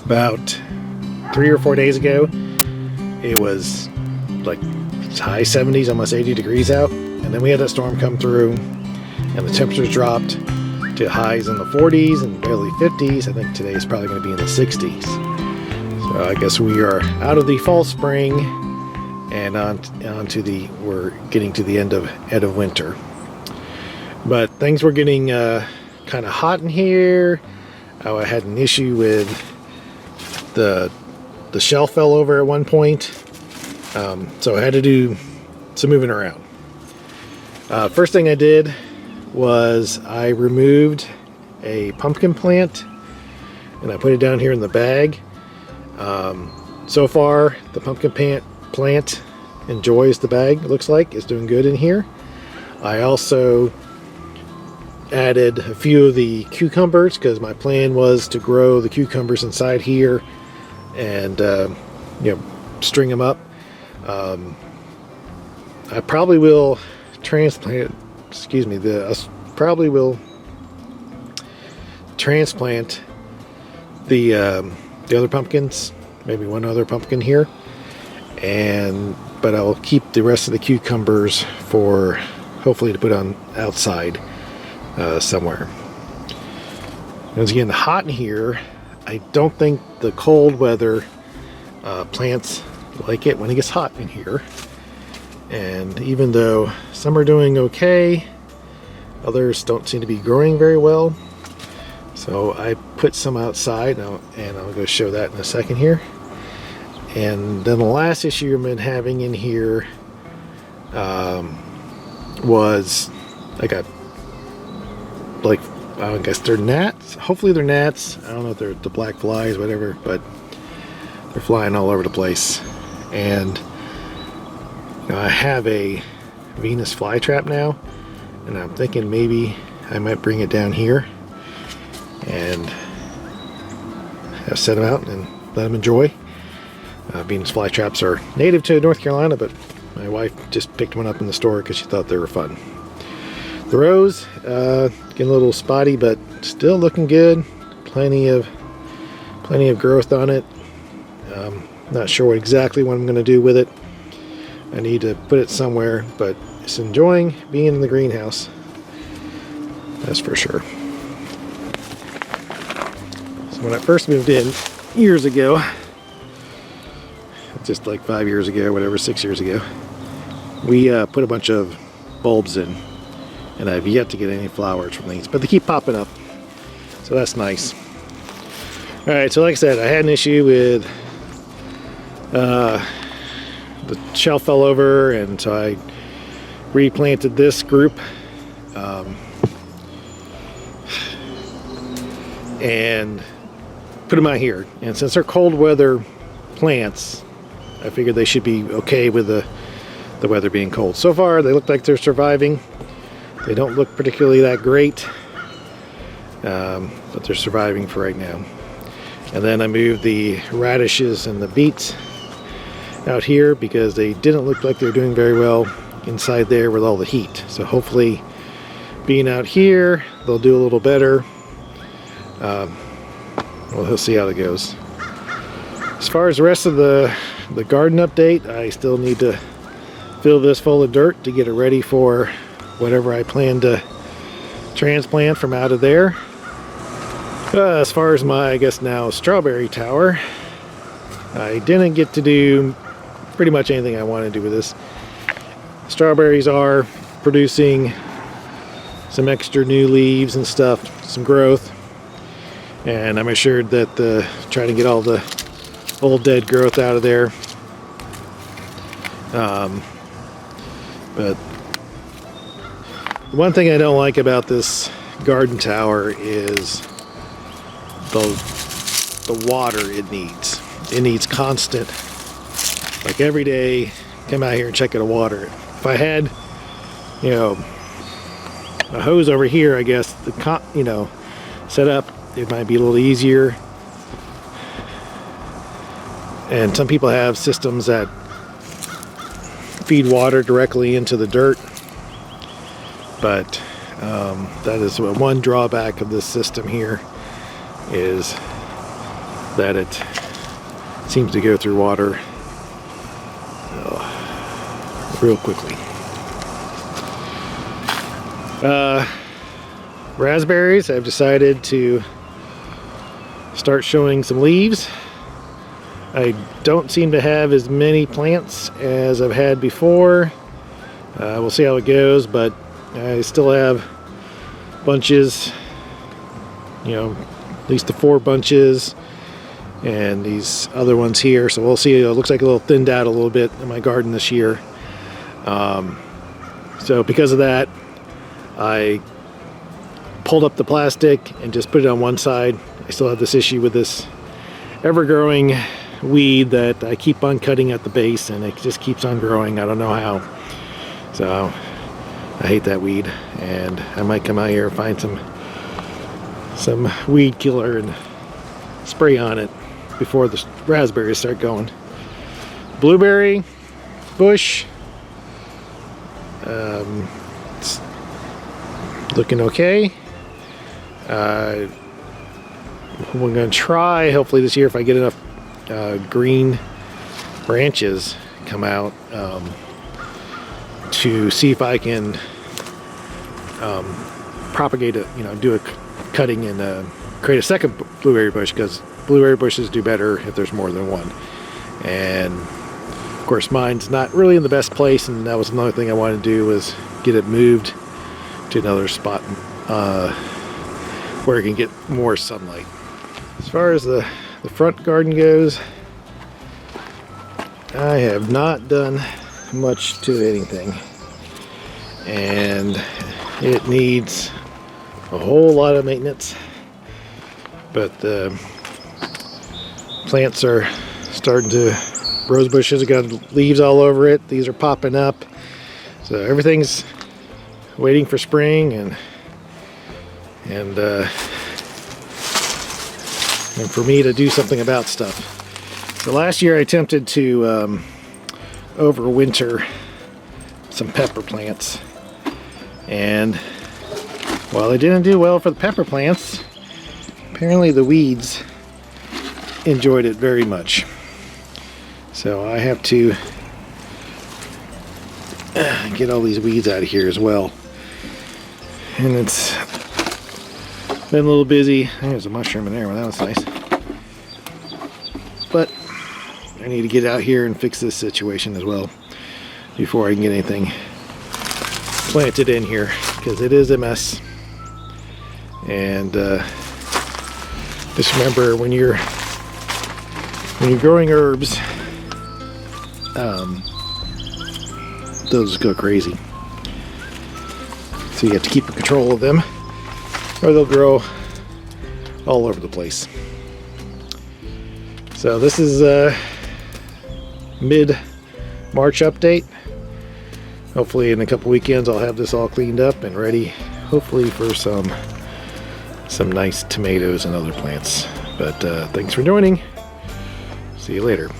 About 3 or 4 days ago, it was like high 70s, almost 80 degrees out, and then we had that storm come through and the temperatures dropped to highs in the 40s and barely 50s. I think today is probably going to be in the 60s. So I guess we are out of the fall spring and we're getting to the end of winter. But things were getting kind of hot in here. I had an issue with the shelf fell over at one point, so I had to do some moving around. First thing I did was I removed a pumpkin plant and I put it down here in the bag. So far the pumpkin plant enjoys the bag. It looks like it's doing good in here. I also added a few of the cucumbers because my plan was to grow the cucumbers inside here and string them up. I probably will transplant the other pumpkins, maybe one other pumpkin here, but I'll keep the rest of the cucumbers for hopefully to put on outside somewhere. It's getting hot in here. I don't think the cold weather plants like it when it gets hot in here. And even though some are doing okay, others don't seem to be growing very well. So I put some outside, and I'll go show that in a second here. And then the last issue I've been having in here was I got, like, I guess they're gnats. Hopefully they're gnats. I don't know if they're the black flies, whatever, but they're flying all over the place. And I have a Venus flytrap now, and I'm thinking maybe I might bring it down here and set them out and let them enjoy. Venus flytraps are native to North Carolina, but my wife just picked one up in the store because she thought they were fun. The rose, getting a little spotty, but still looking good. Plenty of growth on it. Not sure exactly what I'm going to do with it. I need to put it somewhere, but it's enjoying being in the greenhouse. That's for sure. So when I first moved in years ago, just like 5 years ago, whatever, 6 years ago, we put a bunch of bulbs in, and I've yet to get any flowers from these, but they keep popping up, so that's nice. All right, so like I said, I had an issue with the shelf fell over, and so I replanted this group and put them out here. And since they're cold weather plants, I figured they should be okay with the weather being cold. So far they look like they're surviving. They don't look particularly that great, but they're surviving for right now. And then I moved the radishes and the beets out here because they didn't look like they were doing very well inside there with all the heat. So hopefully being out here they'll do a little better. We'll see how it goes. As far as the rest of the garden update, I still need to fill this full of dirt to get it ready for whatever I plan to transplant from out of there. As far as my, I guess now, strawberry tower, I didn't get to do pretty much anything I want to do with this. Strawberries are producing some extra new leaves and stuff, some growth, and I'm assured that trying to get all the old dead growth out of there. But the one thing I don't like about this garden tower is the water it needs. It needs constant, like every day, come out here and check it to water it. If I had, a hose over here, I guess, set up, it might be a little easier. And some people have systems that feed water directly into the dirt, but that is one drawback of this system here, is that it seems to go through water real quickly. Raspberries, I've decided to start showing some leaves. I don't seem to have as many plants as I've had before. We'll see how it goes, but I still have bunches, you know, at least the 4 bunches and these other ones here. So we'll see. It looks like a little thinned out a little bit in my garden this year. So because of that, I pulled up the plastic and just put it on one side. I still have this issue with this ever-growing weed that I keep on cutting at the base, and it just keeps on growing. I don't know how. So I hate that weed, and I might come out here and find some weed killer and spray on it before the raspberries start going. Blueberry bush, it's looking okay. We're going to try, hopefully this year, if I get enough green branches come out, to see if I can propagate it, you know, do a cutting and create a second blueberry bush, because blueberry bushes do better if there's more than one. And of course mine's not really in the best place, and that was another thing I wanted to do, was get it moved to another spot where it can get more sunlight. As far as the front garden goes, I have not done much to anything, and it needs a whole lot of maintenance, but the plants are starting to, rose bushes have got leaves all over it. These are popping up, so everything's waiting for spring and for me to do something about stuff. So last year I attempted to overwinter some pepper plants, and while they didn't do well for the pepper plants, apparently the weeds enjoyed it very much. So I have to get all these weeds out of here as well. And it's been a little busy. There's a mushroom in there, well, that was nice. But I need to get out here and fix this situation as well before I can get anything planted in here, because it is a mess. And just remember, when you're growing herbs, those go crazy. So you have to keep control of them, or they'll grow all over the place. So this is a mid-March update. Hopefully in a couple weekends I'll have this all cleaned up and ready, hopefully for some nice tomatoes and other plants. But thanks for joining. See you later.